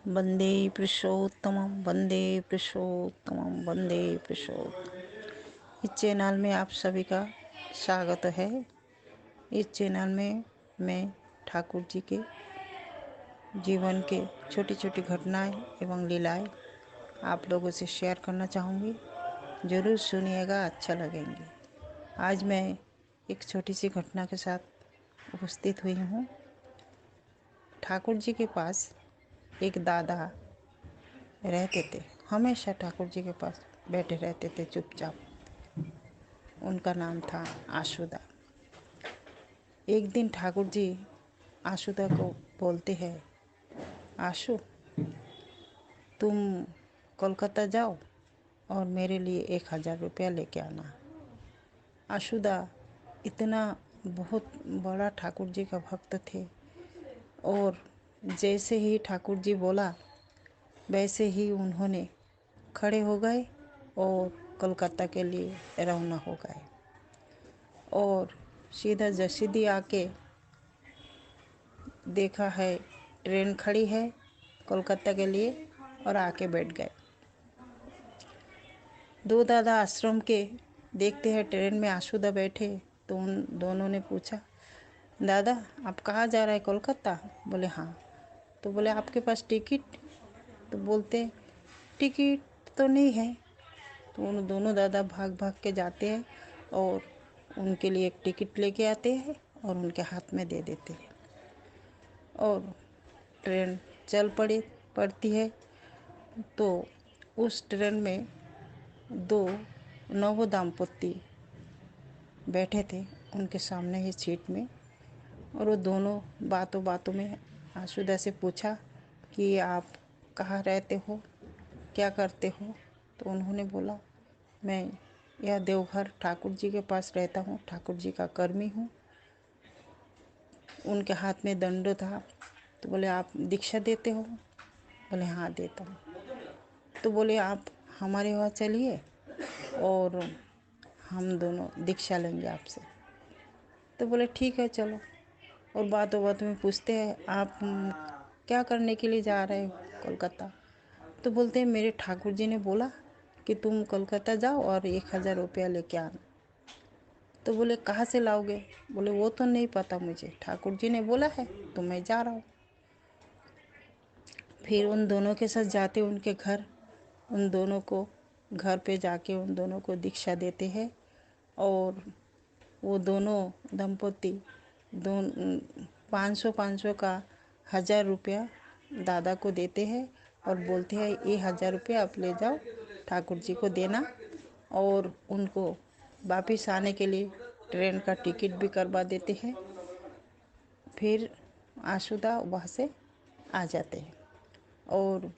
वंदे पुरुषोत्तमं वंदे पुरुषोत्तमं वंदे पुरुषोत्तम। इस चैनल में आप सभी का स्वागत है। इस चैनल में मैं ठाकुर जी के जीवन के छोटी छोटी घटनाएं एवं लीलाएं आप लोगों से शेयर करना चाहूँगी। ज़रूर सुनिएगा, अच्छा लगेंगे। आज मैं एक छोटी सी घटना के साथ उपस्थित हुई हूँ। ठाकुर जी के पास एक दादा रहते थे। हमेशा ठाकुर जी के पास बैठे रहते थे चुपचाप। उनका नाम था आशुदा। एक दिन ठाकुर जी आशुदा को बोलते हैं, आशु, तुम कोलकाता जाओ और मेरे लिए 1000 रुपया लेके आना। आशुदा इतना बहुत बड़ा ठाकुर जी का भक्त थे और जैसे ही ठाकुर जी बोला वैसे ही उन्होंने खड़े हो गए और कोलकाता के लिए रवाना हो गए। और सीधा जसीदी आके देखा है ट्रेन खड़ी है कोलकाता के लिए और आके बैठ गए। दो दादा आश्रम के देखते हैं ट्रेन में आशुदा बैठे तो उन दोनों ने पूछा, दादा आप कहाँ जा रहे हैं, कोलकाता? बोले हाँ। तो बोले आपके पास टिकट? तो बोलते टिकट तो नहीं है। तो उन दोनों दादा भाग भाग के जाते हैं और उनके लिए एक टिकट लेके आते हैं और उनके हाथ में दे देते हैं और ट्रेन चल पड़ती है। तो उस ट्रेन में दो नव दाम्पत्य बैठे थे उनके सामने ही सीट में। और वो दोनों बातों बातों में आशुदा से पूछा कि आप कहाँ रहते हो, क्या करते हो? तो उन्होंने बोला, मैं यह देवघर ठाकुर जी के पास रहता हूँ, ठाकुर जी का कर्मी हूँ। उनके हाथ में दंडो था। तो बोले आप दीक्षा देते हो? बोले हाँ देता हूँ। तो बोले आप हमारे वहाँ चलिए और हम दोनों दीक्षा लेंगे आपसे। तो बोले ठीक है चलो। और बातों बातों में पूछते हैं, आप क्या करने के लिए जा रहे हो कोलकाता? तो बोलते हैं मेरे ठाकुर जी ने बोला कि तुम कोलकाता जाओ और 1000 रुपया लेके आना। तो बोले कहाँ से लाओगे? बोले वो तो नहीं पता मुझे, ठाकुर जी ने बोला है तो मैं जा रहा हूँ। फिर उन दोनों के साथ जाते उनके घर, उन दोनों को घर पे जाके उन दोनों को दीक्षा देते हैं और वो दोनों दंपति 500 का 1000 रुपया दादा को देते हैं और बोलते हैं ये 1000 रुपया आप ले जाओ, ठाकुर जी को देना। और उनको वापिस आने के लिए ट्रेन का टिकट भी करवा देते हैं। फिर आशुदा वहाँ से आ जाते हैं और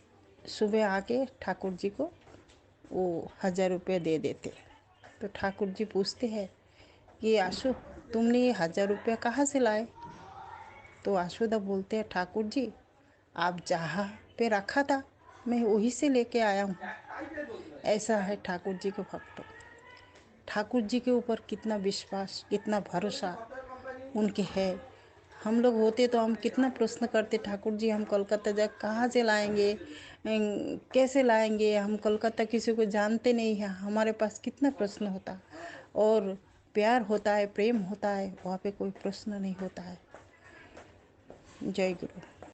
सुबह आके ठाकुर जी को वो 1000 रुपये दे देते। तो ठाकुर जी पूछते हैं कि आशु, तुमने ये 1000 रुपया कहाँ से लाए? तो आशुदा बोलते हैं, ठाकुर जी आप जहाँ पे रखा था मैं वहीं से लेके आया हूँ। ऐसा है ठाकुर जी के भक्त। ठाकुर जी के ऊपर कितना विश्वास, कितना भरोसा उनके है। हम लोग होते तो हम कितना प्रश्न करते, ठाकुर जी हम कोलकाता जा कहाँ से लाएंगे, कैसे लाएंगे? हम कोलकाता किसी को जानते नहीं है, हमारे पास कितना प्रश्न होता। और प्यार होता है, प्रेम होता है, वहाँ पे कोई प्रश्न नहीं होता है। जय गुरु।